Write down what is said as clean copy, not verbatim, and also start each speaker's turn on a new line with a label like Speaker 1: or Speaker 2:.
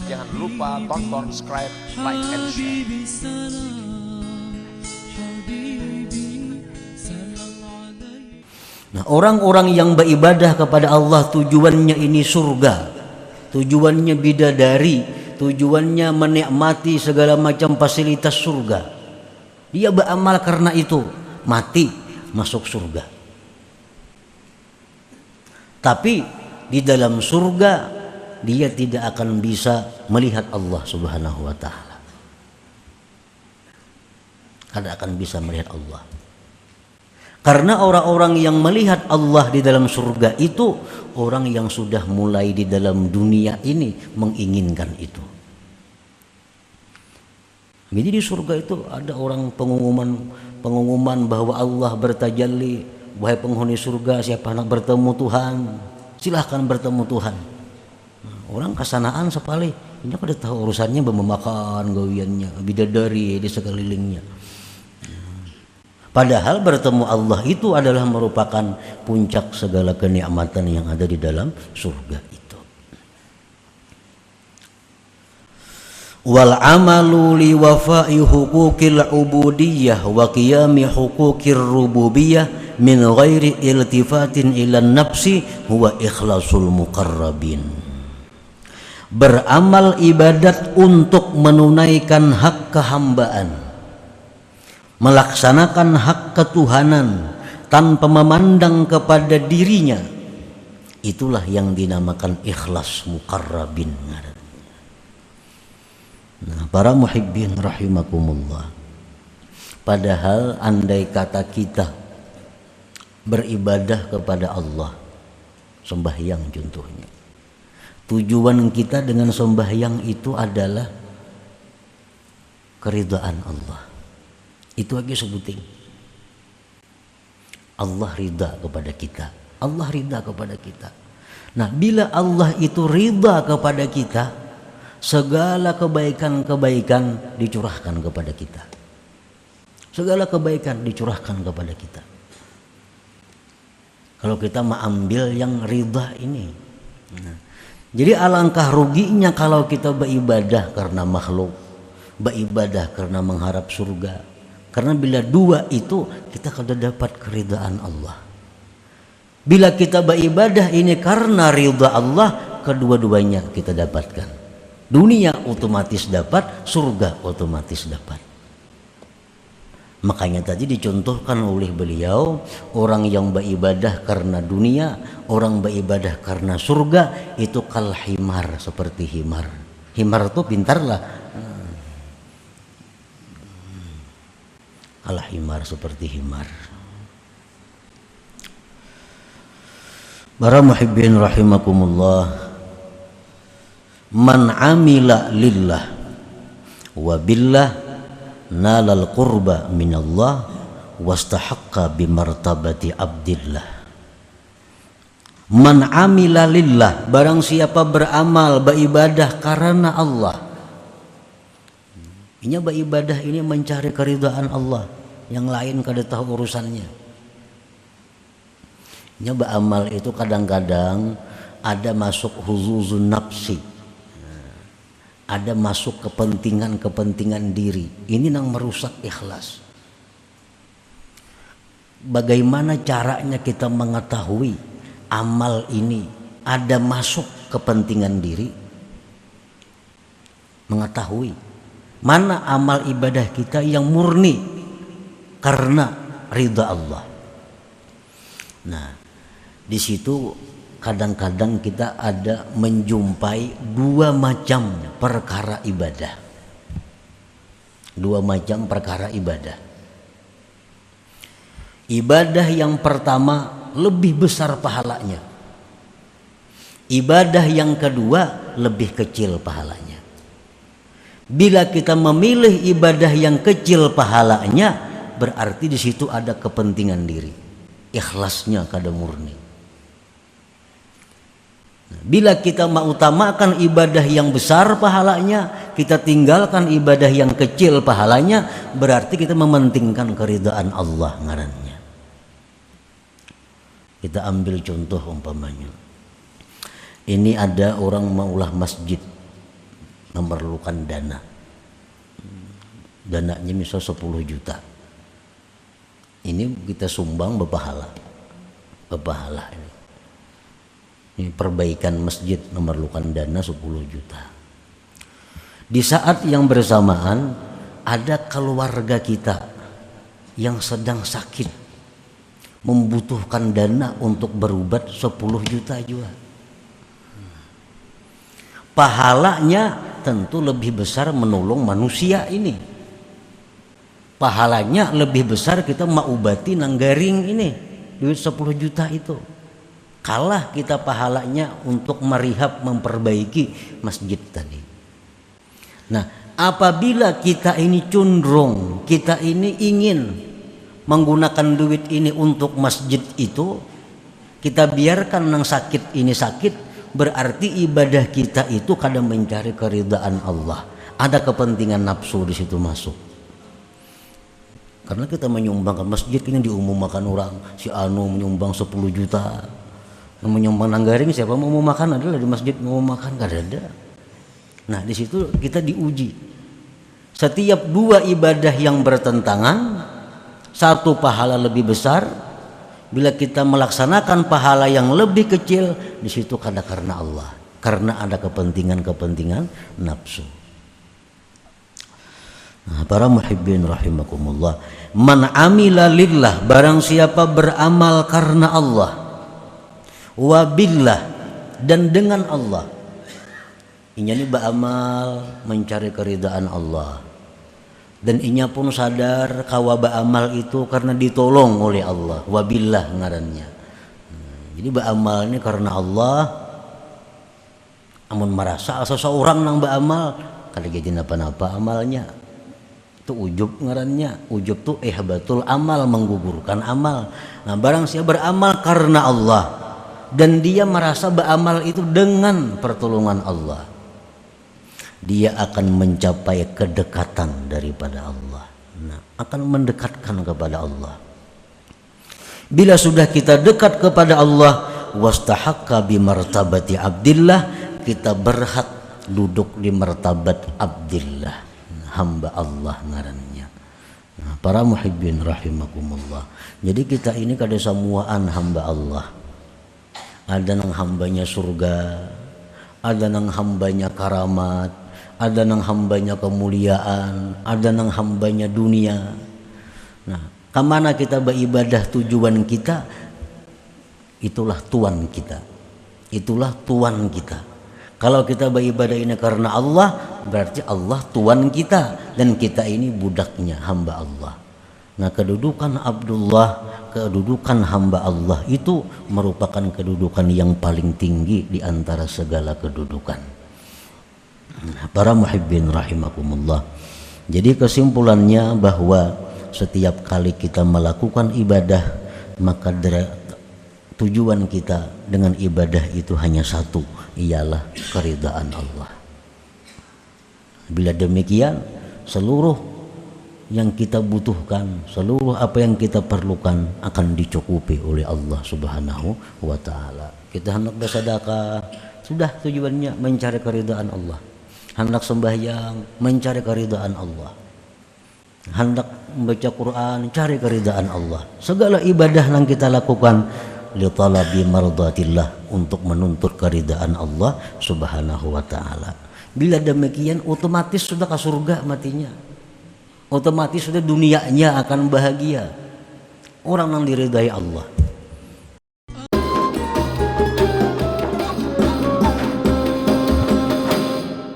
Speaker 1: Jangan lupa tonton, subscribe, like, and share.
Speaker 2: Nah, orang-orang yang beribadah kepada Allah tujuannya ini surga, tujuannya bidadari, tujuannya menikmati segala macam fasilitas surga. Dia beramal karena itu, mati masuk surga. Tapi di dalam surga dia tidak akan bisa melihat Allah Subhanahu wa taala. Tidak akan bisa melihat Allah. Karena orang-orang yang melihat Allah di dalam surga itu orang yang sudah mulai di dalam dunia ini menginginkan itu. Jadi di surga itu ada orang pengumuman bahwa Allah bertajalli, wahai penghuni surga siapa hendak bertemu Tuhan, silahkan bertemu Tuhan. Nah, orang kesanaan sekali, ini kada tahu urusannya memakan gawiannya, bidadari di sekelilingnya. Padahal bertemu Allah itu adalah merupakan puncak segala kenikmatan yang ada di dalam surga itu. Wal amalu li wafa'i huquqil ubudiyyah wa qiyami huquqir rububiyyah min ghairi iltifatin ila nafsi huwa ikhlasul muqarrabin. Beramal ibadat untuk menunaikan hak kehambaan, melaksanakan hak ketuhanan tanpa memandang kepada dirinya, itulah yang dinamakan ikhlas muqarrabin. Nah, para muhibbin rahimakumullah, padahal andai kata kita beribadah kepada Allah, sembahyang contohnya, tujuan kita dengan sembahyang itu adalah keridhaan Allah. Itu aja sebutin. Allah ridha kepada kita. Allah ridha kepada kita. Nah, bila Allah itu ridha kepada kita, segala kebaikan-kebaikan dicurahkan kepada kita. Segala kebaikan dicurahkan kepada kita. Kalau kita mengambil yang ridha ini. Nah, jadi alangkah ruginya kalau kita beribadah karena makhluk, beribadah karena mengharap surga. Karena bila dua itu kita akan dapat keridhaan Allah. Bila kita beribadah ini karena ridha Allah, kedua-duanya kita dapatkan. Dunia otomatis dapat, surga otomatis dapat. Makanya tadi dicontohkan oleh beliau, orang yang beribadah karena dunia, orang beribadah karena surga itu kal himar, seperti himar. Himar itu pintarlah. Al-himar seperti himar. Para muhibbin rahimakumullah, man amila lillah wa billah nalal qurba minallah wastahaqqa bimartabati abdillah. Man amila lillah, barang siapa beramal beribadah karena Allah. Ini beribadah ini mencari keridhaan Allah, yang lain kada tahu urusannya. Ini beramal itu kadang-kadang ada masuk huzuzun nafsi, ada masuk kepentingan diri. Ini yang merusak ikhlas. Bagaimana caranya kita mengetahui amal ini ada masuk kepentingan diri? Mengetahui mana amal ibadah kita yang murni karena ridha Allah. Nah, di situ kadang-kadang kita ada menjumpai dua macam perkara ibadah. Dua macam perkara ibadah. Ibadah yang pertama lebih besar pahalanya. Ibadah yang kedua lebih kecil pahalanya. Bila kita memilih ibadah yang kecil pahalanya, berarti di situ ada kepentingan diri, ikhlasnya kada murni. Bila kita mengutamakan ibadah yang besar pahalanya, kita tinggalkan ibadah yang kecil pahalanya, berarti kita mementingkan keridhaan Allah ngarannya. Kita ambil contoh umpamanya, Ini ada orang maulah masjid memerlukan dana. Dananya misal 10 juta. Ini kita sumbang berpahala. Berpahala ini. Ini perbaikan masjid memerlukan dana 10 juta. Di saat yang bersamaan ada keluarga kita yang sedang sakit, membutuhkan dana untuk berobat 10 juta juga. Pahalanya tentu lebih besar menolong manusia ini. Pahalanya lebih besar kita maubati nanggaring ini, duit 10 juta itu. Kalah kita pahalanya untuk merihab, memperbaiki masjid tadi. Nah, apabila kita ini cenderung, kita ini ingin menggunakan duit ini untuk masjid itu, kita biarkan yang sakit ini sakit, berarti ibadah kita itu kadang mencari keridhaan Allah. Ada kepentingan nafsu di situ masuk. Karena kita menyumbangkan masjid ini diumumkan orang, si anu menyumbang 10 juta. Yang menyumbang nanggaring siapa mau makan adalah di masjid mau makan, gak ada. Nah, di situ kita diuji. Setiap dua ibadah yang bertentangan, satu pahala lebih besar, bila kita melaksanakan pahala yang lebih kecil, di situ karena Allah, karena ada kepentingan-kepentingan nafsu. Nah, para muhibbin rahimakumullah, man amila lillah, barang siapa beramal karena Allah, wabillah, dan dengan Allah. Inya ini beramal mencari keridhaan Allah, dan inya pun sadar kawa beramal itu karena ditolong oleh Allah, wabillah ngarannya. Jadi beramal ini karena Allah. Amun merasa seseorang nang beramal kada jadi napa-napa amalnya, itu ujub ngarannya. Ujub tuh ihbatul amal, menggugurkan amal. Nah, barang siapa beramal karena Allah dan dia merasa beramal itu dengan pertolongan Allah, dia akan mencapai kedekatan daripada Allah. Nah, akan mendekatkan kepada Allah. Bila sudah kita dekat kepada Allah, wastahaqqa bi martabati abdillah, kita berhak duduk di martabat abdillah, hamba Allah ngarannya. Nah, para muhibbin rahimakumullah. Jadi kita ini kada semuaan hamba Allah. Ada nang hambanya surga, ada nang hambanya karamat, ada nang hambanya kemuliaan, ada nang hambanya dunia. Nah, kemana kita beribadah tujuan kita, itulah tuan kita, itulah tuan kita. Kalau kita beribadah ini karena Allah, berarti Allah tuan kita dan kita ini budaknya, hamba Allah. Nah, kedudukan Abdullah, kedudukan hamba Allah itu merupakan kedudukan yang paling tinggi di antara segala kedudukan. Para muhibbin rahimakumullah. Jadi kesimpulannya bahwa setiap kali kita melakukan ibadah, maka tujuan kita dengan ibadah itu hanya satu, ialah keridhaan Allah. Bila demikian, seluruh yang kita butuhkan, seluruh apa yang kita perlukan akan dicukupi oleh Allah Subhanahu wa taala. Kita hendak bersedekah, sudah tujuannya mencari keridhaan Allah. Hendak sembahyang, mencari keridhaan Allah. Hendak membaca Quran, cari keridhaan Allah. Segala ibadah yang kita lakukan li talabi mardatillah, untuk menuntut keridhaan Allah Subhanahu wa taala. Bila demikian otomatis sudah ke surga matinya. Otomatis sudah dunianya akan bahagia. Orang yang diridai Allah.